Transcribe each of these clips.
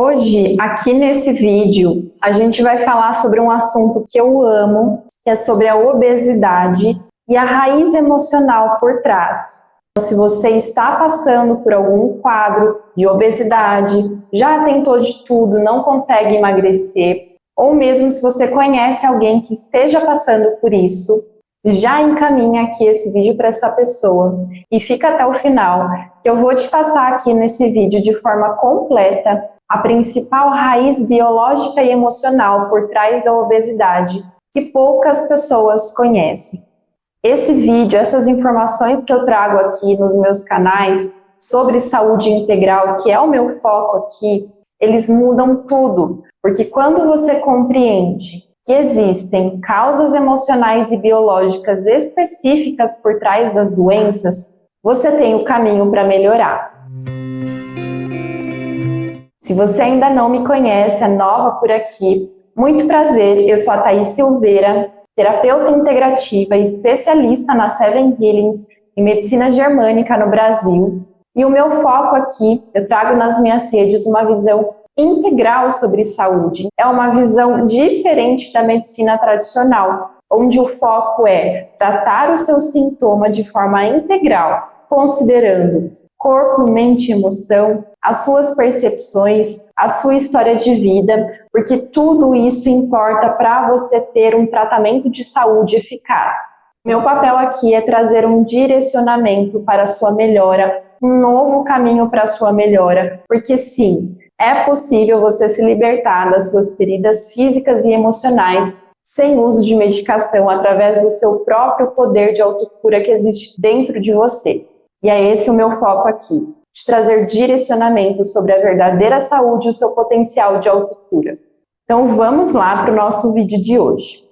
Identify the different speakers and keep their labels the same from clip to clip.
Speaker 1: Hoje, aqui nesse vídeo, a gente vai falar sobre um assunto que eu amo, que é sobre a obesidade e a raiz emocional por trás. Então, se você está passando por algum quadro de obesidade, já tentou de tudo, não consegue emagrecer, ou mesmo se você conhece alguém que esteja passando por isso, já encaminha aqui esse vídeo para essa pessoa e fica até o final, que eu vou te passar aqui nesse vídeo de forma completa a principal raiz biológica e emocional por trás da obesidade, que poucas pessoas conhecem. Esse vídeo, essas informações que eu trago aqui nos meus canais sobre saúde integral, que é o meu foco aqui, eles mudam tudo, porque quando você compreende que existem causas emocionais e biológicas específicas por trás das doenças, você tem o caminho para melhorar. Se você ainda não me conhece, é nova por aqui, muito prazer, eu sou a Thaís Silveira, terapeuta integrativa e especialista na Seven Healings e medicina germânica no Brasil, e o meu foco aqui, eu trago nas minhas redes uma visão integral sobre saúde. É uma visão diferente da medicina tradicional, onde o foco é tratar o seu sintoma de forma integral, considerando corpo, mente e emoção, as suas percepções, a sua história de vida, porque tudo isso importa para você ter um tratamento de saúde eficaz. Meu papel aqui é trazer um direcionamento para a sua melhora, um novo caminho para a sua melhora, porque sim, é possível você se libertar das suas feridas físicas e emocionais sem uso de medicação, através do seu próprio poder de autocura que existe dentro de você. E é esse o meu foco aqui, de trazer direcionamento sobre a verdadeira saúde e o seu potencial de autocura. Então vamos lá para o nosso vídeo de hoje.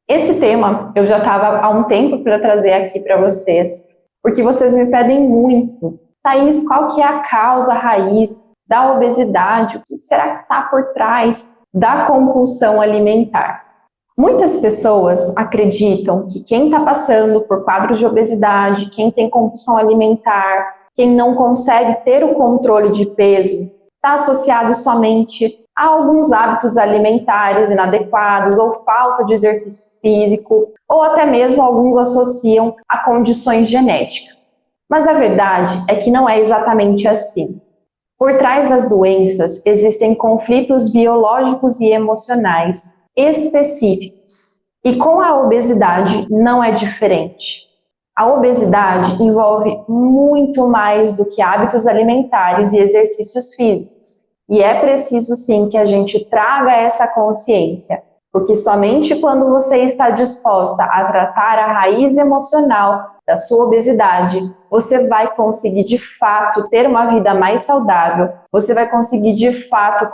Speaker 1: Esse tema eu já estava há um tempo para trazer aqui para vocês, porque vocês me pedem muito. Thaís, qual que é a causa raiz da obesidade? O que será que está por trás da compulsão alimentar? Muitas pessoas acreditam que quem está passando por quadros de obesidade, quem tem compulsão alimentar, quem não consegue ter o controle de peso, está associado somente a alguns hábitos alimentares inadequados ou falta de exercício físico, ou até mesmo alguns associam a condições genéticas. Mas a verdade é que não é exatamente assim. Por trás das doenças existem conflitos biológicos e emocionais específicos. E com a obesidade não é diferente. A obesidade envolve muito mais do que hábitos alimentares e exercícios físicos. E é preciso sim que a gente traga essa consciência, porque somente quando você está disposta a tratar a raiz emocional da sua obesidade, você vai conseguir de fato ter uma vida mais saudável, você vai conseguir de fato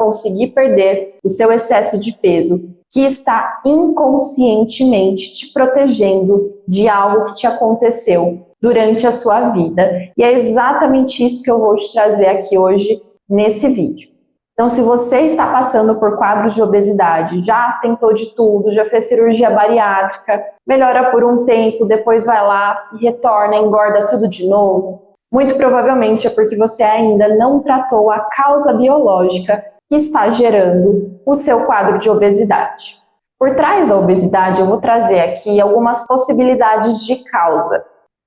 Speaker 1: perder o seu excesso de peso, que está inconscientemente te protegendo de algo que te aconteceu durante a sua vida. E é exatamente isso que eu vou te trazer aqui hoje nesse vídeo. Então, se você está passando por quadros de obesidade, já tentou de tudo, já fez cirurgia bariátrica, melhora por um tempo, depois vai lá e retorna, engorda tudo de novo, muito provavelmente é porque você ainda não tratou a causa biológica que está gerando o seu quadro de obesidade. Por trás da obesidade, eu vou trazer aqui algumas possibilidades de causa.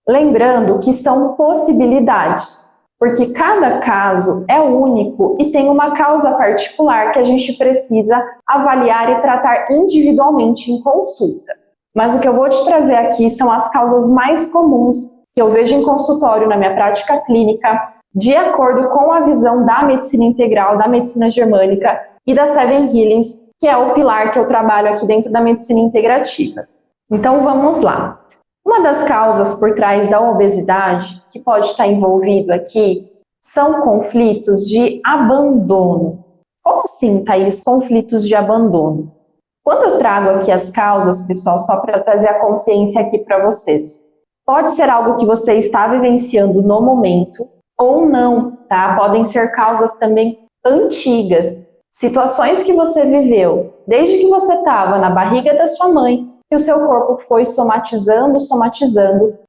Speaker 1: Lembrando que são possibilidades, porque cada caso é único e tem uma causa particular que a gente precisa avaliar e tratar individualmente em consulta. Mas o que eu vou te trazer aqui são as causas mais comuns que eu vejo em consultório na minha prática clínica, de acordo com a visão da medicina integral, da medicina germânica e da Seven Healings, que é o pilar que eu trabalho aqui dentro da medicina integrativa. Então vamos lá. Uma das causas por trás da obesidade, que pode estar envolvido aqui, são conflitos de abandono. Como assim, Thaís, conflitos de abandono? Quando eu trago aqui as causas, pessoal, só para trazer a consciência aqui para vocês, pode ser algo que você está vivenciando no momento ou não, tá? Podem ser causas também antigas, situações que você viveu desde que você estava na barriga da sua mãe, que o seu corpo foi somatizando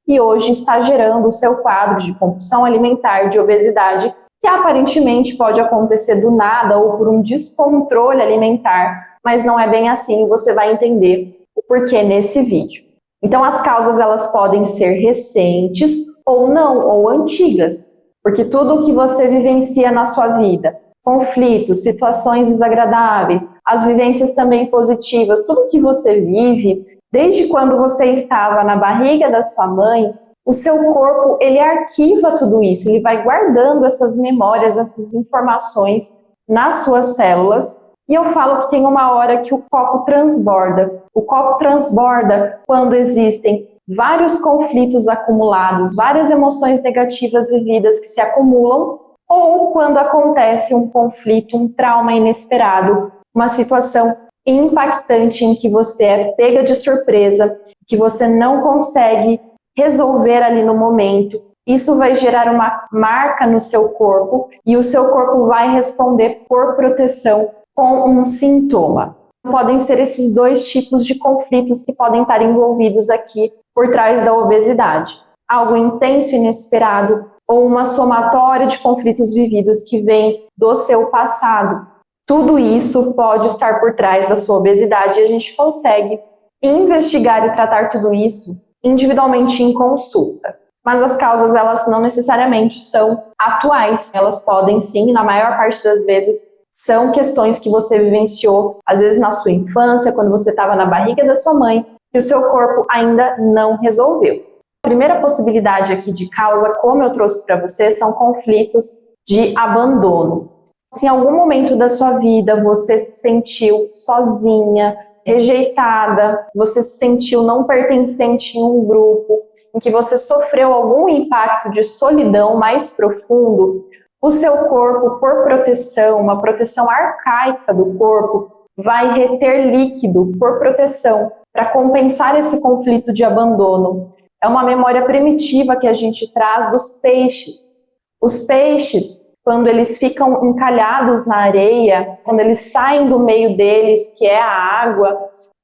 Speaker 1: e hoje está gerando o seu quadro de compulsão alimentar, de obesidade que aparentemente pode acontecer do nada ou por um descontrole alimentar, mas não é bem assim, e você vai entender o porquê nesse vídeo. Então, as causas elas podem ser recentes ou não, ou antigas, porque tudo o que você vivencia na sua vida, conflitos, situações desagradáveis, as vivências também positivas, tudo que você vive, desde quando você estava na barriga da sua mãe, o seu corpo, ele arquiva tudo isso, ele vai guardando essas memórias, essas informações nas suas células. E eu falo que tem uma hora que o copo transborda. O copo transborda quando existem vários conflitos acumulados, várias emoções negativas vividas que se acumulam, ou quando acontece um conflito, um trauma inesperado, uma situação impactante em que você é pega de surpresa, que você não consegue resolver ali no momento. Isso vai gerar uma marca no seu corpo e o seu corpo vai responder por proteção com um sintoma. Podem ser esses dois tipos de conflitos que podem estar envolvidos aqui por trás da obesidade. Algo intenso e inesperado ou uma somatória de conflitos vividos que vem do seu passado. Tudo isso pode estar por trás da sua obesidade e a gente consegue investigar e tratar tudo isso individualmente em consulta. Mas as causas, elas não necessariamente são atuais. Elas podem sim, na maior parte das vezes, são questões que você vivenciou, às vezes na sua infância, quando você estava na barriga da sua mãe, que o seu corpo ainda não resolveu. A primeira possibilidade aqui de causa, como eu trouxe para você, são conflitos de abandono. Se em algum momento da sua vida você se sentiu sozinha, rejeitada, se você se sentiu não pertencente em um grupo, em que você sofreu algum impacto de solidão mais profundo, o seu corpo, por proteção, uma proteção arcaica do corpo, vai reter líquido por proteção, para compensar esse conflito de abandono. É uma memória primitiva que a gente traz dos peixes. Os peixes, quando eles ficam encalhados na areia, quando eles saem do meio deles, que é a água,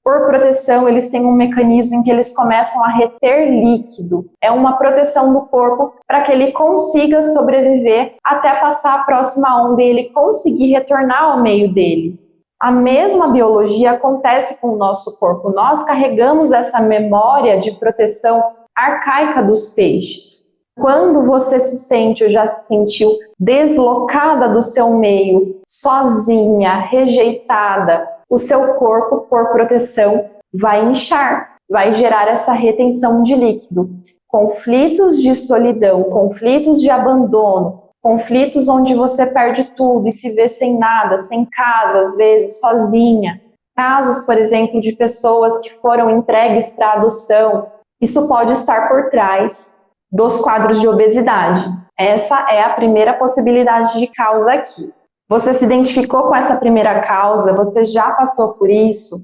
Speaker 1: por proteção, eles têm um mecanismo em que eles começam a reter líquido. É uma proteção do corpo para que ele consiga sobreviver até passar a próxima onda e ele conseguir retornar ao meio dele. A mesma biologia acontece com o nosso corpo. Nós carregamos essa memória de proteção arcaica dos peixes. Quando você se sente ou já se sentiu deslocada do seu meio, sozinha, rejeitada, o seu corpo, por proteção, vai inchar, vai gerar essa retenção de líquido. Conflitos de solidão, conflitos de abandono, conflitos onde você perde tudo e se vê sem nada, sem casa, às vezes sozinha. Casos, por exemplo, de pessoas que foram entregues para adoção. Isso pode estar por trás dos quadros de obesidade. Essa é a primeira possibilidade de causa aqui. Você se identificou com essa primeira causa? Você já passou por isso?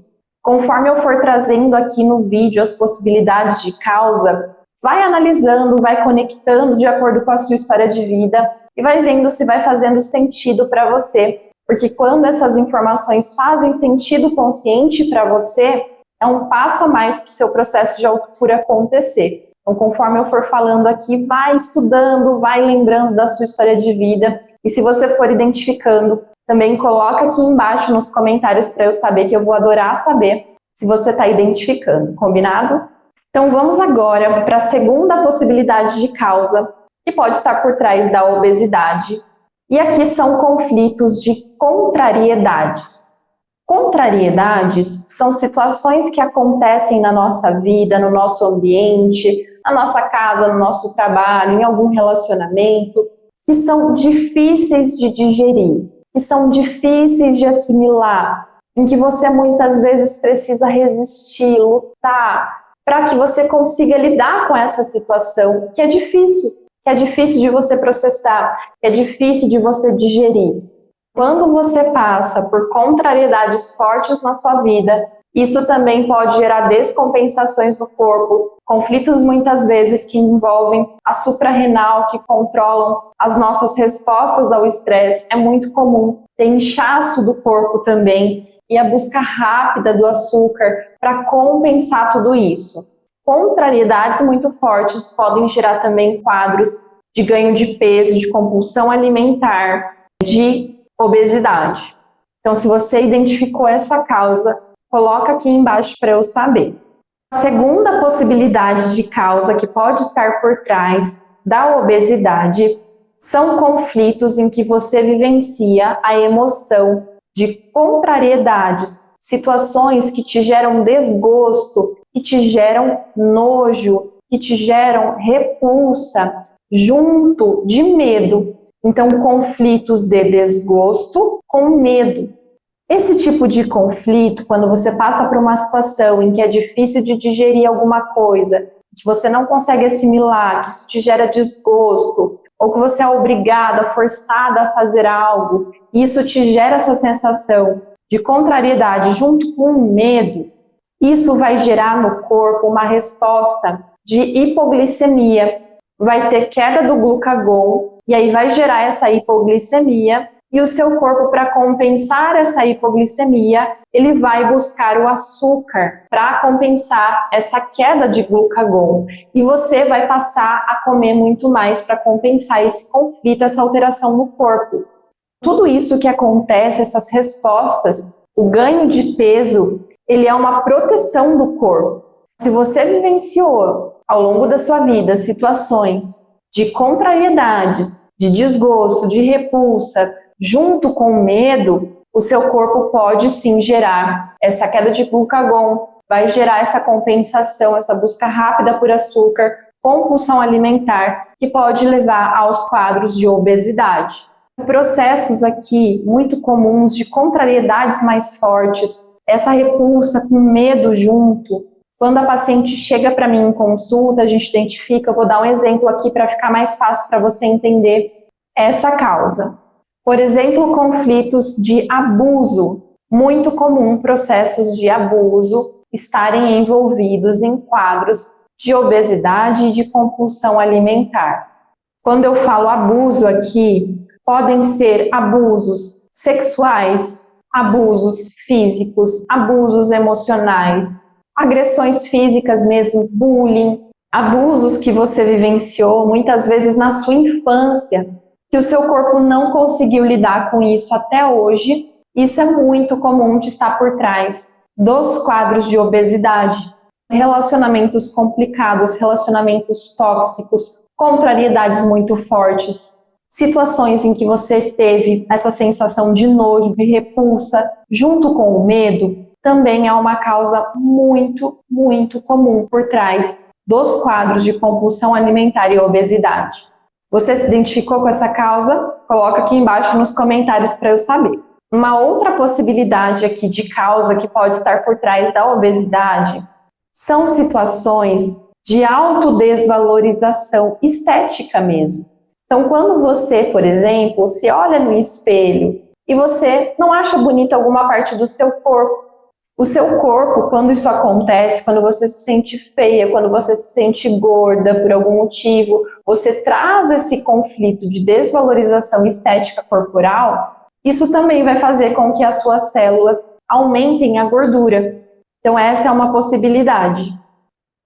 Speaker 1: Conforme eu for trazendo aqui no vídeo as possibilidades de causa, vai analisando, vai conectando de acordo com a sua história de vida e vai vendo se vai fazendo sentido para você. Porque quando essas informações fazem sentido consciente para você, é um passo a mais para o seu processo de autocura acontecer. Então, conforme eu for falando aqui, vai estudando, vai lembrando da sua história de vida. E se você for identificando, também coloca aqui embaixo nos comentários para eu saber, que eu vou adorar saber se você está identificando. Combinado? Então, vamos agora para a segunda possibilidade de causa, que pode estar por trás da obesidade. E aqui são conflitos de contrariedades. Contrariedades são situações que acontecem na nossa vida, no nosso ambiente, na nossa casa, no nosso trabalho, em algum relacionamento, que são difíceis de digerir, que são difíceis de assimilar, em que você muitas vezes precisa resistir, lutar, para que você consiga lidar com essa situação, que é difícil de você processar, que é difícil de você digerir. Quando você passa por contrariedades fortes na sua vida, isso também pode gerar descompensações no corpo, conflitos muitas vezes que envolvem a suprarrenal, que controlam as nossas respostas ao estresse. É muito comum ter inchaço do corpo também e a busca rápida do açúcar para compensar tudo isso. Contrariedades muito fortes podem gerar também quadros de ganho de peso, de compulsão alimentar, de obesidade. Então, se você identificou essa causa, coloca aqui embaixo para eu saber. A segunda possibilidade de causa que pode estar por trás da obesidade são conflitos em que você vivencia a emoção de contrariedades, situações que te geram desgosto, que te geram nojo, que te geram repulsa, junto de medo. Então, conflitos de desgosto com medo. Esse tipo de conflito, quando você passa por uma situação em que é difícil de digerir alguma coisa, que você não consegue assimilar, que isso te gera desgosto, ou que você é obrigada, forçada a fazer algo, e isso te gera essa sensação de contrariedade junto com o medo, isso vai gerar no corpo uma resposta de hipoglicemia, vai ter queda do glucagon, e aí vai gerar essa hipoglicemia, e o seu corpo, para compensar essa hipoglicemia, ele vai buscar o açúcar para compensar essa queda de glucagon. E você vai passar a comer muito mais para compensar esse conflito, essa alteração no corpo. Tudo isso que acontece, essas respostas, o ganho de peso, ele é uma proteção do corpo. Se você vivenciou ao longo da sua vida situações de contrariedades, de desgosto, de repulsa, junto com o medo, o seu corpo pode sim gerar essa queda de glucagon, vai gerar essa compensação, essa busca rápida por açúcar, compulsão alimentar, que pode levar aos quadros de obesidade. Processos aqui muito comuns de contrariedades mais fortes, essa repulsa com medo junto. Quando a paciente chega para mim em consulta, a gente identifica, eu vou dar um exemplo aqui para ficar mais fácil para você entender essa causa. Por exemplo, conflitos de abuso, muito comum processos de abuso estarem envolvidos em quadros de obesidade e de compulsão alimentar. Quando eu falo abuso aqui, podem ser abusos sexuais, abusos físicos, abusos emocionais, agressões físicas mesmo, bullying, abusos que você vivenciou muitas vezes na sua infância, que o seu corpo não conseguiu lidar com isso até hoje. Isso é muito comum de estar por trás dos quadros de obesidade. Relacionamentos complicados, relacionamentos tóxicos, contrariedades muito fortes, situações em que você teve essa sensação de nojo, de repulsa, junto com o medo, também é uma causa muito, muito comum por trás dos quadros de compulsão alimentar e obesidade. Você se identificou com essa causa? Coloca aqui embaixo nos comentários para eu saber. Uma outra possibilidade aqui de causa que pode estar por trás da obesidade são situações de autodesvalorização estética mesmo. Então, quando você, por exemplo, se olha no espelho e você não acha bonita alguma parte do seu corpo, o seu corpo, quando isso acontece, quando você se sente feia, quando você se sente gorda por algum motivo, você traz esse conflito de desvalorização estética corporal, isso também vai fazer com que as suas células aumentem a gordura. Então essa é uma possibilidade.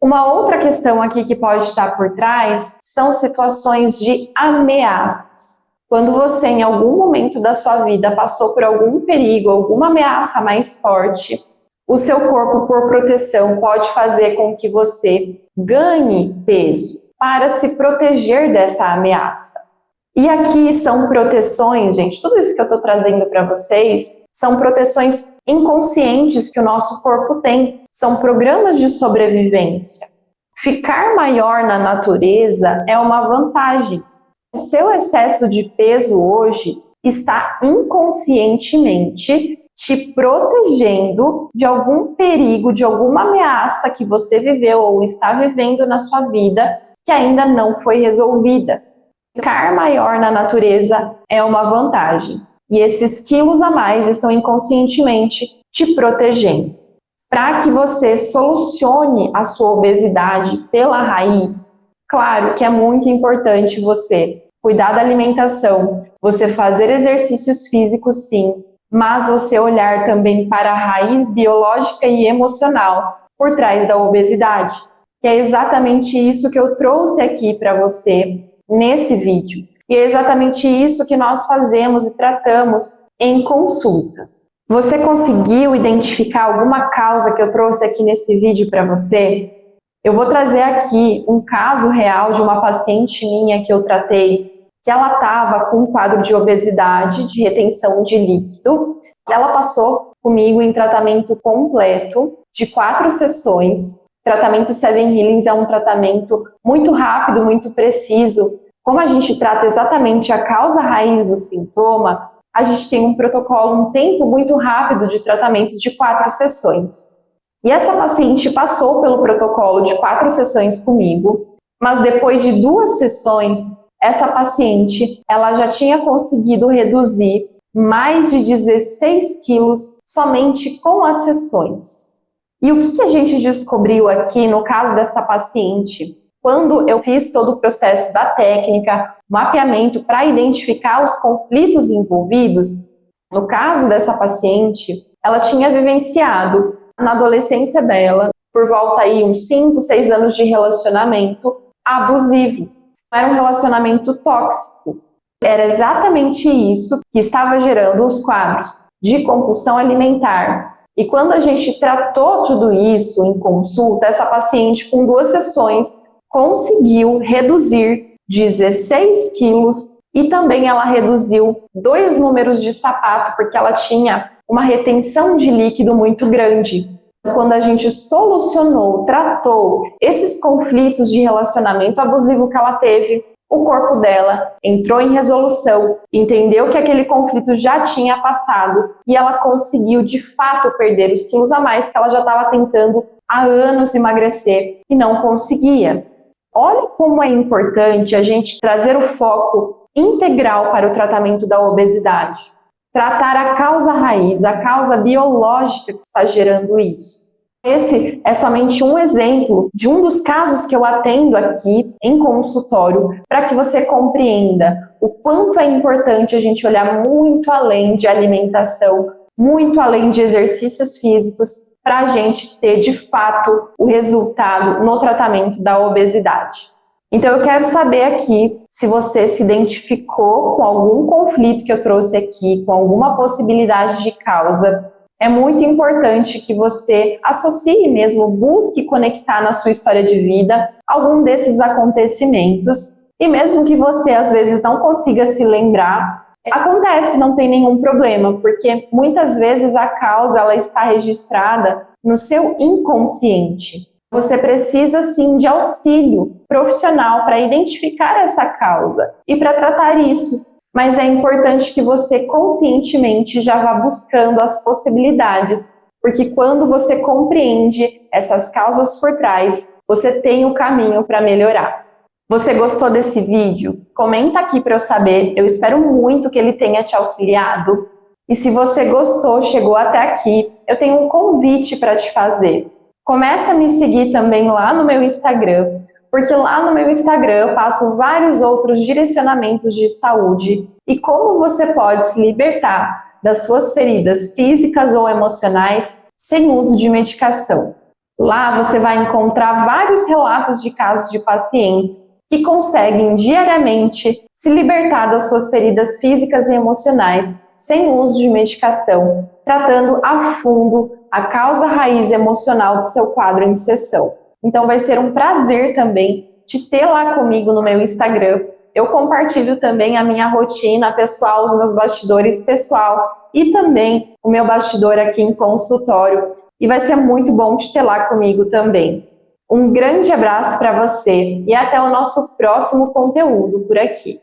Speaker 1: Uma outra questão aqui que pode estar por trás são situações de ameaças. Quando você, em algum momento da sua vida, passou por algum perigo, alguma ameaça mais forte, o seu corpo, por proteção, pode fazer com que você ganhe peso para se proteger dessa ameaça. E aqui são proteções, gente, tudo isso que eu estou trazendo para vocês são proteções inconscientes que o nosso corpo tem, são programas de sobrevivência. Ficar maior na natureza é uma vantagem. O seu excesso de peso hoje está inconscientemente te protegendo de algum perigo, de alguma ameaça que você viveu ou está vivendo na sua vida que ainda não foi resolvida. Ficar maior na natureza é uma vantagem. E esses quilos a mais estão inconscientemente te protegendo. Para que você solucione a sua obesidade pela raiz, claro que é muito importante você cuidar da alimentação, você fazer exercícios físicos sim, mas você olhar também para a raiz biológica e emocional por trás da obesidade, que é exatamente isso que eu trouxe aqui para você nesse vídeo. E é exatamente isso que nós fazemos e tratamos em consulta. Você conseguiu identificar alguma causa que eu trouxe aqui nesse vídeo para você? Eu vou trazer aqui um caso real de uma paciente minha que eu tratei, que ela estava com um quadro de obesidade, de retenção de líquido. Ela passou comigo em tratamento completo de 4 sessões. O tratamento Seven Healings é um tratamento muito rápido, muito preciso. Como a gente trata exatamente a causa raiz do sintoma, a gente tem um protocolo, um tempo muito rápido de tratamento de 4 sessões. E essa paciente passou pelo protocolo de 4 sessões comigo, mas depois de 2 sessões, essa paciente ela já tinha conseguido reduzir mais de 16 quilos somente com as sessões. E o que a gente descobriu aqui no caso dessa paciente? Quando eu fiz todo o processo da técnica, mapeamento para identificar os conflitos envolvidos, no caso dessa paciente, ela tinha vivenciado na adolescência dela, por volta aí uns 5, 6 anos de relacionamento abusivo. Era um relacionamento tóxico. Era exatamente isso que estava gerando os quadros de compulsão alimentar. E quando a gente tratou tudo isso em consulta, essa paciente com 2 sessões conseguiu reduzir 16 quilos e também ela reduziu 2 números de sapato, porque ela tinha uma retenção de líquido muito grande. Quando a gente solucionou, tratou esses conflitos de relacionamento abusivo que ela teve, o corpo dela entrou em resolução, entendeu que aquele conflito já tinha passado e ela conseguiu de fato perder os quilos a mais que ela já estava tentando há anos emagrecer e não conseguia. Olha como é importante a gente trazer o foco integral para o tratamento da obesidade. Tratar a causa raiz, a causa biológica que está gerando isso. Esse é somente um exemplo de um dos casos que eu atendo aqui em consultório, para que você compreenda o quanto é importante a gente olhar muito além de alimentação, muito além de exercícios físicos, para a gente ter, de fato, o resultado no tratamento da obesidade. Então, eu quero saber aqui se você se identificou com algum conflito que eu trouxe aqui, com alguma possibilidade de causa. É muito importante que você associe mesmo, busque conectar na sua história de vida algum desses acontecimentos. E mesmo que você, às vezes, não consiga se lembrar, acontece, não tem nenhum problema, porque muitas vezes a causa ela está registrada no seu inconsciente. Você precisa sim de auxílio profissional para identificar essa causa e para tratar isso, mas é importante que você conscientemente já vá buscando as possibilidades, porque quando você compreende essas causas por trás, você tem o caminho para melhorar. Você gostou desse vídeo? Comenta aqui para eu saber, eu espero muito que ele tenha te auxiliado. E se você gostou, chegou até aqui, eu tenho um convite para te fazer. Comece a me seguir também lá no meu Instagram, porque lá no meu Instagram eu passo vários outros direcionamentos de saúde e como você pode se libertar das suas feridas físicas ou emocionais sem uso de medicação. Lá você vai encontrar vários relatos de casos de pacientes que conseguem diariamente se libertar das suas feridas físicas e emocionais sem uso de medicação, tratando a fundo a causa raiz emocional do seu quadro em sessão. Então vai ser um prazer também te ter lá comigo no meu Instagram. Eu compartilho também a minha rotina pessoal, os meus bastidores pessoal e também o meu bastidor aqui em consultório. E vai ser muito bom te ter lá comigo também. Um grande abraço para você e até o nosso próximo conteúdo por aqui.